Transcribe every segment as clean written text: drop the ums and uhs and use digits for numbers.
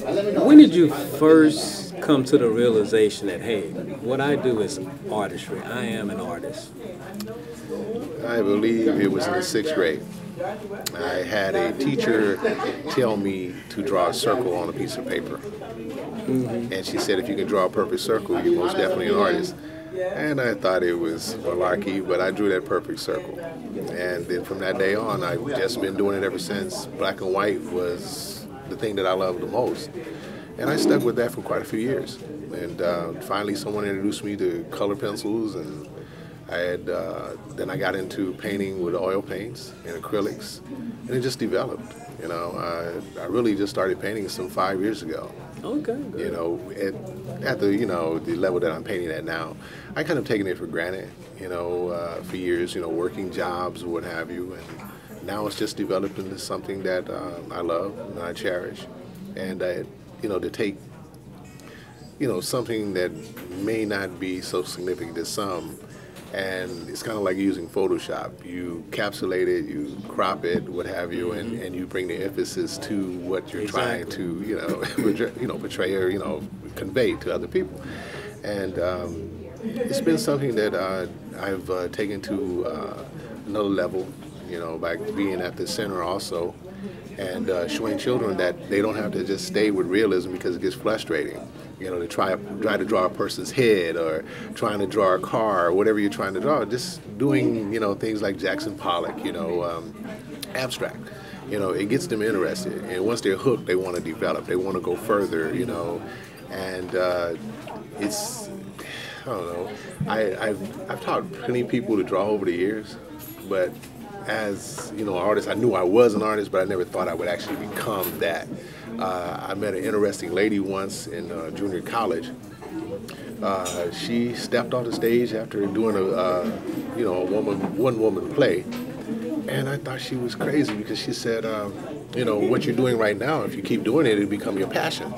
When did you first come to the realization that, hey, what I do is artistry. I am an artist. I believe it was in the sixth grade. I had a teacher tell me to draw a circle on a piece of paper. And she said, if you can draw a perfect circle, you're most definitely an artist. And I thought it was malarkey, but I drew that perfect circle. And then from that day on, I've just been doing it ever since. Black and white was the thing that I loved the most. And I stuck with that for quite a few years. And finally someone introduced me to color pencils, and then I got into painting with oil paints and acrylics, and it just developed. I really just started painting some 5 years ago. Okay. Good. At the level that I'm painting at now, I kind of taken it for granted. For years, working jobs or what have you, and now it's just developed into something that I love and I cherish, and to take something that may not be so significant to some. And it's kind of like using Photoshop. You capsulate it, you crop it, what have you, and you bring the emphasis to what you're trying to, portray or, convey to other people. And it's been something that I've taken to another level, by being at the center also, and showing children that they don't have to just stay with realism because it gets frustrating. To try to draw a person's head or trying to draw a car or whatever you're trying to draw, just doing, things like Jackson Pollock, abstract. It gets them interested. And once they're hooked, they want to develop. They want to go further, and it's, I don't know. I've taught plenty of people to draw over the years, but as, an artist, I knew I was an artist, but I never thought I would actually become that. I met an interesting lady once in junior college. She stepped on the stage after doing one woman play, and I thought she was crazy because she said, what you're doing right now, if you keep doing it, it'll become your passion.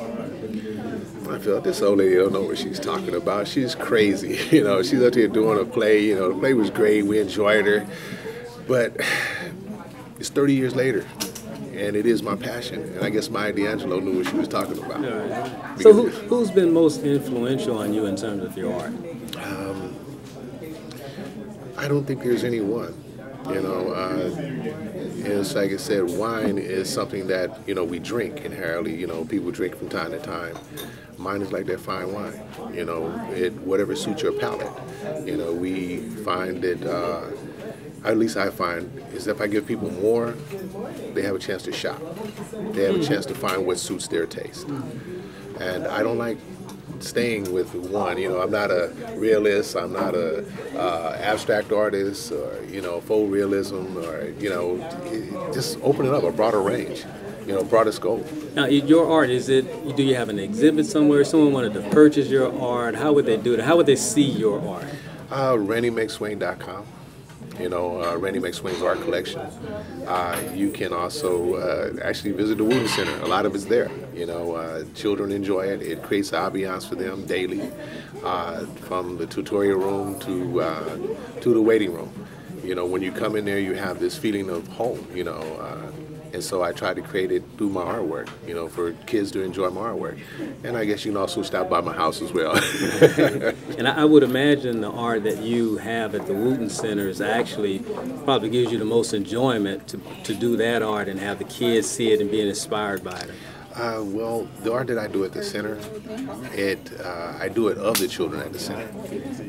I felt this old lady don't know what she's talking about. She's crazy. She's out here doing a play. The play was great. We enjoyed her, but it's 30 years later. And it is my passion. And I guess Maya D'Angelo knew what she was talking about. Right. So who's been most influential on you in terms of your art? I don't think there's any one. It's like I said, wine is something that, we drink inherently. People drink from time to time. Mine is like that fine wine. Whatever suits your palate. We find that... at least I find, is if I give people more, they have a chance to shop. They have a chance to find what suits their taste. And I don't like staying with one. I'm not a realist. I'm not a abstract artist or, faux realism or, just open it up, a broader range, broader scope. Now, your art, do you have an exhibit somewhere? If someone wanted to purchase your art, how would they do that? How would they see your art? RandyMcSwain.com. Randy McSwain's art collection. You can also actually visit the Wooten Center. A lot of it's there. Children enjoy it. It creates an ambiance for them daily, from the tutorial room to the waiting room. When you come in there, you have this feeling of home. And so I try to create it through my artwork, for kids to enjoy my artwork. And I guess you can also stop by my house as well. And I would imagine the art that you have at the Wooten Center is actually probably gives you the most enjoyment to do that art and have the kids see it and being inspired by it. Well, the art that I do at the center, I do it of the children at the center.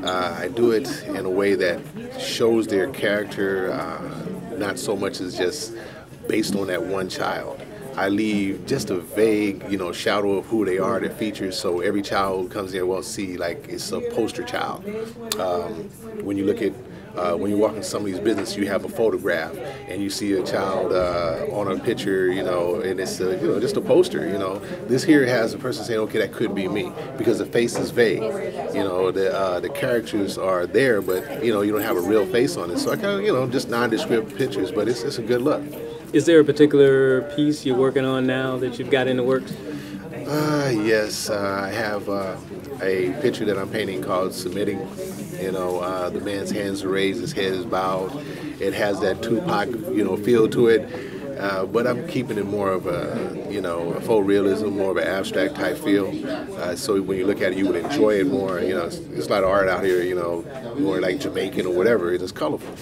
I do it in a way that shows their character, not so much as just based on that one child. I leave just a vague, shadow of who they are, their features, so every child who comes there will see like it's a poster child. When you look at, when you walk in some of these businesses, you have a photograph and you see a child on a picture, and it's just a poster. This here has a person saying, okay, that could be me, because the face is vague. The characters are there, but you don't have a real face on it. So I kind of, just nondescript pictures, but it's a good look. Is there a particular piece you're working on now that you've got in the works? Yes, I have a picture that I'm painting called Submitting. The man's hands are raised, his head is bowed. It has that Tupac, feel to it. but I'm keeping it more of a, you know, a faux realism, more of an abstract type feel. So when you look at it, you would enjoy it more. You know, it's a lot of art out here, you know, more like Jamaican or whatever. It's colorful.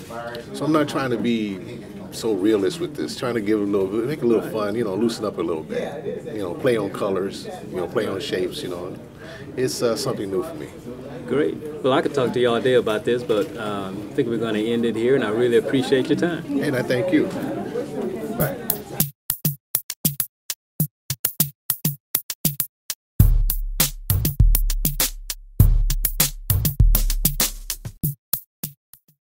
So I'm not trying to be so realist with this, trying to give it a little bit, make it a little fun, you know, loosen up a little bit, you know, play on colors, you know, play on shapes, you know. It's something new for me. Great. Well, I could talk to you all day about this, but I think we're going to end it here, and I really appreciate your time. And I thank you.